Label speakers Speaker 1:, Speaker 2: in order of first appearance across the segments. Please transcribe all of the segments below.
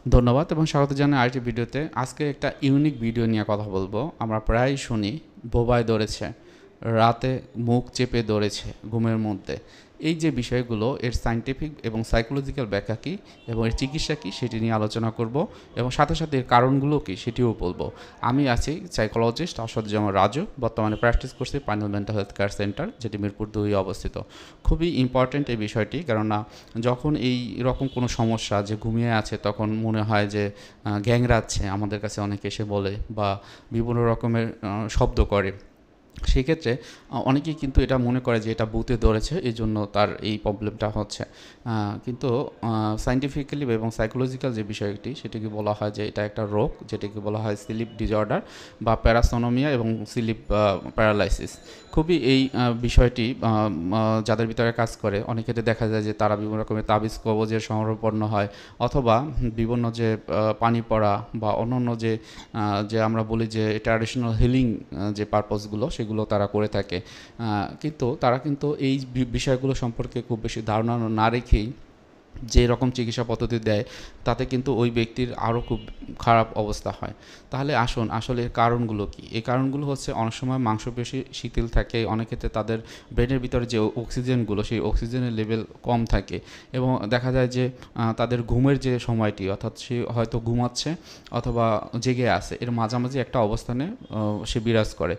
Speaker 1: ধন্যবাদ এবং স্বাগত জানাই আরেকটি ভিডিওতে। আজকে একটা ইউনিক ভিডিও নিয়ে কথা বলবো। আমরা প্রায়ই শুনি বোবায় ধরেছে, রাতে মুখ চেপে ধরেছে ঘুমের মধ্যে। এই যে বিষয়গুলো এর সায়েন্টিফিক এবং সাইকোলজিক্যাল ব্যাখ্যা কী এবং এর চিকিৎসা কী সেটি নিয়ে আলোচনা করব এবং সাথে সাথে এর কারণগুলো কী সেটিও বলবো। আমি আছি সাইকোলজিস্ট আসাদুজ্জামান রাজু, বর্তমানে প্র্যাকটিস করছি পাইনাল মেন্টাল হেলথ কেয়ার সেন্টার, যেটি মিরপুর 2 অবস্থিত। খুবই ইম্পর্ট্যান্ট এই বিষয়টি, কেননা যখন এই রকম কোনো সমস্যা যে ঘুমিয়ে আছে তখন মনে হয় যে গ্যাংরাচ্ছে, আমাদের কাছে অনেকে এসে বলে বা বিভিন্ন রকমের শব্দ করে। সেক্ষেত্রে অনেকেই কিন্তু এটা মনে করে যে এটা ভূতে ধরেছে, এই জন্য তার এই প্রবলেমটা হচ্ছে। কিন্তু সায়েন্টিফিক্যালি এবং সাইকোলজিক্যাল যে বিষয়টি সেটিকে বলা হয় যে এটা একটা রোগ, যেটিকে বলা হয় স্লিপ ডিসঅর্ডার বা প্যারাসোনোমিয়া এবং স্লিপ প্যারালাইসিস। খুবই এই বিষয়টি যাদের ভিতরে কাজ করে অনেক ক্ষেত্রে দেখা যায় যে তারা বিভিন্ন রকমের তাবিজ কবজের শরণাপন্ন হয়, অথবা বিভিন্ন যে পানি পড়া বা অন্যান্য যে যে আমরা বলি যে ট্র্যাডিশনাল হিলিং যে পারপসগুলো সেগুলো তারা করে থাকে। কিন্তু তারা কিন্তু এই বিষয়গুলো সম্পর্কে খুব বেশি ধারণা না রেখেই যে রকম চিকিৎসা পদ্ধতি দেয় তাতে কিন্তু ওই ব্যক্তির আরও খুব খারাপ অবস্থা হয়। তাহলে আসুন আসলে এর কারণগুলো কী। এই কারণগুলো হচ্ছে অনেক সময় মাংসপেশি শিথিল থাকে, অনেক ক্ষেত্রে তাদের ব্রেনের ভিতরে যে অক্সিজেনগুলো সেই অক্সিজেনের লেভেল কম থাকে এবং দেখা যায় যে তাদের ঘুমের যে সময়টি, অর্থাৎ সে হয়তো ঘুমাচ্ছে অথবা জেগে আছে, এর মাঝামাঝি একটা অবস্থানে সে বিরাজ করে।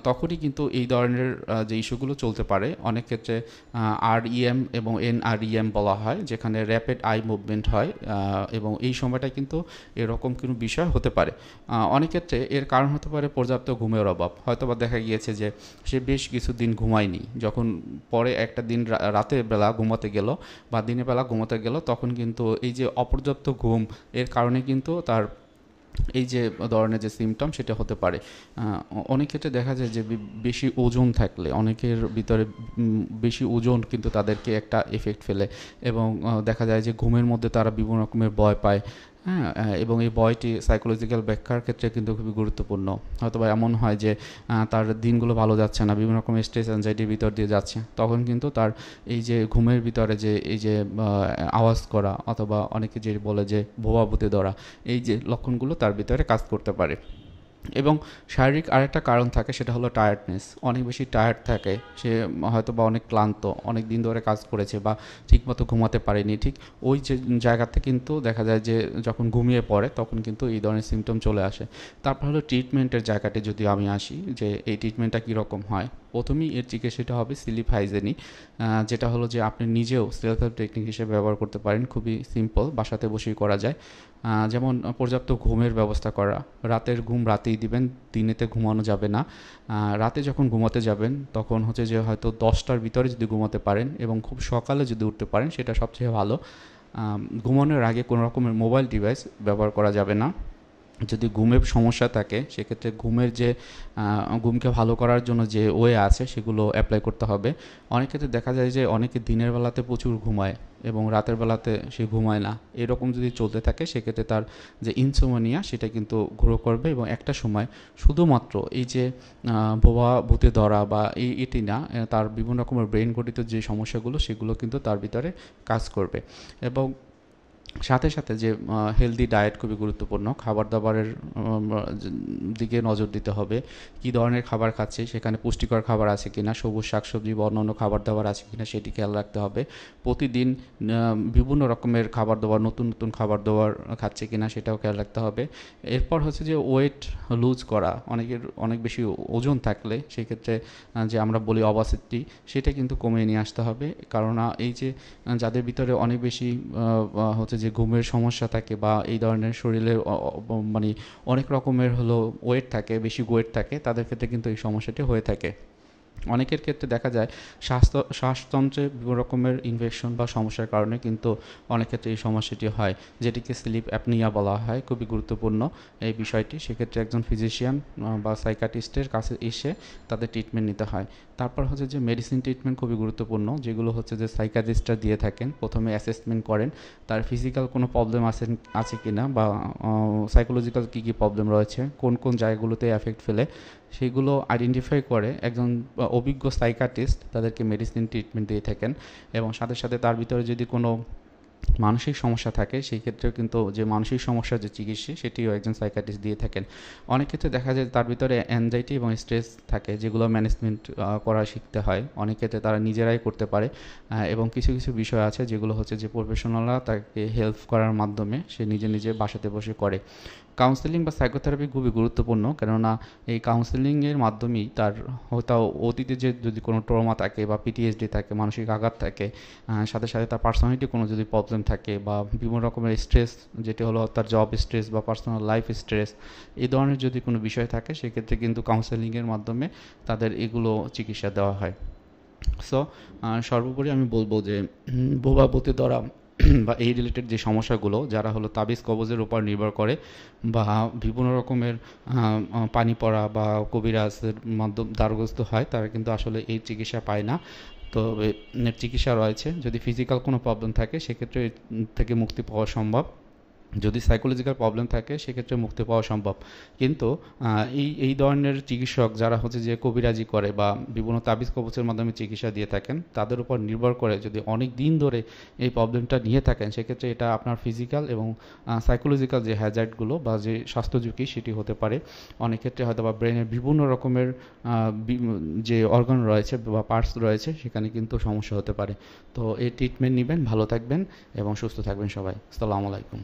Speaker 1: তখনই কিন্তু এই ধরনের যে ইস্যুগুলো চলতে পারে। অনেক ক্ষেত্রে REM এবং NREM বলা হয়, যেখানে র্যাপিড আই মুভমেন্ট হয়, এবং এই সময়টা কিন্তু এরকম কোনো বিষয় হতে পারে। অনেক ক্ষেত্রে এর কারণ হতে পারে পর্যাপ্ত ঘুমের অভাব। হয়তোবা দেখা গিয়েছে যে সে বেশ কিছুদিন ঘুমায়নি, যখন পরে একটা দিন রাতের বেলা ঘুমাতে গেল বা দিনের বেলা ঘুমাতে গেল, তখন কিন্তু এই যে অপর্যাপ্ত ঘুম এর কারণে কিন্তু তার এই যে ধরনের যে সিমটম সেটা হতে পারে। অনেক ক্ষেত্রে দেখা যায় যে বেশি ওজন থাকলে অনেকের ভিতরে বেশি ওজন কিন্তু তাদেরকে একটা এফেক্ট ফেলে এবং দেখা যায় যে ঘুমের মধ্যে তারা বিভিন্ন রকমের ভয় পায়। হ্যাঁ, এবং এই বয়টি সাইকোলজিক্যাল ব্যাখ্যার ক্ষেত্রে কিন্তু খুবই গুরুত্বপূর্ণ। হয়তোবা এমন হয় যে তার দিনগুলো ভালো যাচ্ছে না, বিভিন্ন রকমের স্ট্রেস অ্যাংজাইটির ভিতর দিয়ে যাচ্ছে, তখন কিন্তু তার এই যে ঘুমের ভিতরে যে এই যে আওয়াজ করা অথবা অনেকে যে বলে যে ভুয়া ভূতে ধরা, এই যে লক্ষণগুলো তার ভিতরে কাজ করতে পারে। এবং শারীরিক আরেকটা কারণ থাকে, সেটা হলো টায়ার্ডনেস। অনেক বেশি টায়ার্ড থাকে সে, হয়তো বা অনেক ক্লান্ত, অনেক দিন ধরে কাজ করেছে বা ঠিকমতো ঘুমাতে পারেনি, ঠিক ওই যে জায়গাতে কিন্তু দেখা যায় যে যখন ঘুমিয়ে পড়ে তখন কিন্তু এই ধরনের সিমটম চলে আসে। তারপর হলো ট্রিটমেন্টের জায়গাটি যদি আমি আসি, যে এই ট্রিটমেন্টটা কীরকম হয়। প্রথমেই এর চিকিৎসাটা হবে স্লিপ হাইজেনিক, যেটা হলো যে আপনি নিজেও সেলফ হেল্প টেকনিক হিসেবে ব্যবহার করতে পারেন। খুবই সিম্পল, বাসাতে বসেই করা যায়। যেমন পর্যাপ্ত ঘুমের ব্যবস্থা করা। রাতের ঘুম রাতেই দিবেন, দিনেতে ঘুমানো যাবে না। রাতে যখন ঘুমাতে যাবেন তখন হচ্ছে যে হয়তো 10টার ভিতরে যদি ঘুমাতে পারেন এবং খুব সকালে যদি উঠতে পারেন সেটা সবচেয়ে ভালো। ঘুমানোর আগে কোনো রকমের মোবাইল ডিভাইস ব্যবহার করা যাবে না। যদি ঘুমের সমস্যা থাকে সেক্ষেত্রে ঘুমের যে ঘুমকে ভালো করার জন্য যে ওয়ে আছে সেগুলো অ্যাপ্লাই করতে হবে। অনেক ক্ষেত্রে দেখা যায় যে অনেকে দিনের বেলাতে প্রচুর ঘুমায় এবং রাতের বেলাতে সে ঘুমায় না। এরকম যদি চলতে থাকে সেক্ষেত্রে তার যে ইনসোমনিয়া সেটা কিন্তু গ্রো করবে এবং একটা সময় শুধুমাত্র এই যে ভুয়া ভূতে ধরা বা এটি না, তার বিভিন্ন রকমের ব্রেন গঠিত যে সমস্যাগুলো সেগুলো কিন্তু তার ভিতরে কাজ করবে। এবং সাথে সাথে যে হেলদি ডায়েট খুবই গুরুত্বপূর্ণ। খাবার দাবারের দিকে নজর দিতে হবে। কী ধরনের খাবার খাচ্ছি, সেখানে পুষ্টিকর খাবার আছে কিনা, সবুজ শাকসবজি বা অন্যান্য খাবার দাবার আছে কিনা সেটি খেয়াল রাখতে হবে। প্রতিদিন বিভিন্ন রকমের খাবার দাবার, নতুন নতুন খাবার দাবার খাচ্ছে কিনা সেটাও খেয়াল রাখতে হবে। এরপর হচ্ছে যে ওয়েট লুজ করা। অনেকের অনেক বেশি ওজন থাকলে সেক্ষেত্রে যে আমরা বলি অবাসিটি, সেটা কিন্তু কমিয়ে নিয়ে আসতে হবে। কেননা এই যে যাদের ভিতরে অনেক বেশি হচ্ছে যে ঘুমের সমস্যা থাকে বা এই ধরনের শরীরের মানে অনেক রকমের হলো ওয়েট থাকে, বেশি ওয়েট থাকে, তাদের ক্ষেত্রে কিন্তু এই সমস্যাটি হয়ে থাকে। অনেকের ক্ষেত্রে দেখা যায় শ্বাসতন্ত্রে বিভিন্ন রকমের ইনফেকশন বা সমস্যার কারণে কিন্তু অনেক ক্ষেত্রে এই সমস্যাটি হয়, যেটিকে স্লিপ অ্যাপনিয়া বলা হয়। খুবই গুরুত্বপূর্ণ এই বিষয়টি। সেক্ষেত্রে একজন ফিজিশিয়ান বা সাইকাটিস্টের কাছে এসে তাদের ট্রিটমেন্ট নিতে হয়। তারপর হচ্ছে যে মেডিসিন ট্রিটমেন্ট খুবই গুরুত্বপূর্ণ, যেগুলো হচ্ছে যে সাইকাটিস্টরা দিয়ে থাকেন। প্রথমে অ্যাসেসমেন্ট করেন তার ফিজিক্যাল কোনো প্রবলেম আছে কি না, বা সাইকোলজিক্যাল কী কী প্রবলেম রয়েছে, কোন কোন জায়গাগুলোতে এফেক্ট ফেলে, সেইগুলো আইডেন্টিফাই করে একজন অভিজ্ঞ সাইকাটিস্ট তাদেরকে মেডিসিন ট্রিটমেন্ট দিয়ে থাকেন। এবং সাথে সাথে তার ভিতরে যদি কোনো মানসিক সমস্যা থাকে সেই ক্ষেত্রেও কিন্তু যে মানসিক সমস্যার যে চিকিৎসা সেটিও একজন সাইকিয়াট্রিস্ট দিয়ে থাকেন। অনেক ক্ষেত্রে দেখা যায় তার ভিতরে অ্যাংজাইটি এবং স্ট্রেস থাকে যেগুলো ম্যানেজমেন্ট করা শিখতে হয়। অনেক ক্ষেত্রে তারা নিজেরাই করতে পারে এবং কিছু কিছু বিষয় আছে যেগুলো হচ্ছে যে প্রফেশনালরা তাকে হেল্প করার মাধ্যমে সে নিজে নিজে বাসাতে বসে করে। কাউন্সেলিং বা সাইকোথেরাপি খুবই গুরুত্বপূর্ণ, কেননা এই কাউন্সেলিংয়ের মাধ্যমেই তার হয়তো অতীতে যে যদি কোনো ট্রমা থাকে বা পিটিএসডি থাকে, মানসিক আঘাত থাকে, সাথে সাথে তার পার্সোনালিটি কোনো যদি প্রবলেম থাকে বা বিভিন্ন রকমের স্ট্রেস, যেটি হলো তার জব স্ট্রেস বা পার্সোনাল লাইফ স্ট্রেস, এই ধরনের যদি কোনো বিষয় থাকে সেক্ষেত্রে কিন্তু কাউন্সেলিংয়ের মাধ্যমে তাদের এগুলো চিকিৎসা দেওয়া হয়। সো সর্বোপরি আমি বলবো যে বোবা ভূতে ধরা বা এই রিলেটেড যে সমস্যাগুলো যারা হলো তাবিজ কবজের উপর নির্ভর করে বা বিভিন্ন রকমের পানি পড়া বা কবিরাজের মাধ্যম দ্বারগ্রস্ত হয়, তারা কিন্তু আসলে এই চিকিৎসা পায় না। তবে চিকিৎসা রয়েছে, যদি ফিজিক্যাল কোনো প্রবলেম থাকে সেক্ষেত্রে এর থেকে মুক্তি পাওয়া সম্ভব। যদি সাইকোলজিক্যাল প্রবলেম থাকে সেক্ষেত্রে মুক্তি পাওয়া সম্ভব। কিন্তু এই এই ধরনের চিকিৎসক যারা হচ্ছে যে কবিরাজি করে বা বিভিন্ন তাবিজ কবচের মাধ্যমে চিকিৎসা দিয়ে থাকেন, তাদের উপর নির্ভর করে যদি অনেক দিন ধরে এই প্রবলেমটা নিয়ে থাকেন সেক্ষেত্রে এটা আপনার ফিজিক্যাল এবং সাইকোলজিক্যাল যে হ্যাজার্ডগুলো বা যে স্বাস্থ্য ঝুঁকি সেটি হতে পারে। অনেক ক্ষেত্রে হয়তো বা ব্রেনের বিভিন্ন রকমের যে অর্গান রয়েছে বা পার্টস রয়েছে সেখানে কিন্তু সমস্যা হতে পারে। তো এই ট্রিটমেন্ট নেবেন, ভালো থাকবেন এবং সুস্থ থাকবেন সবাই। আসসালামু আলাইকুম।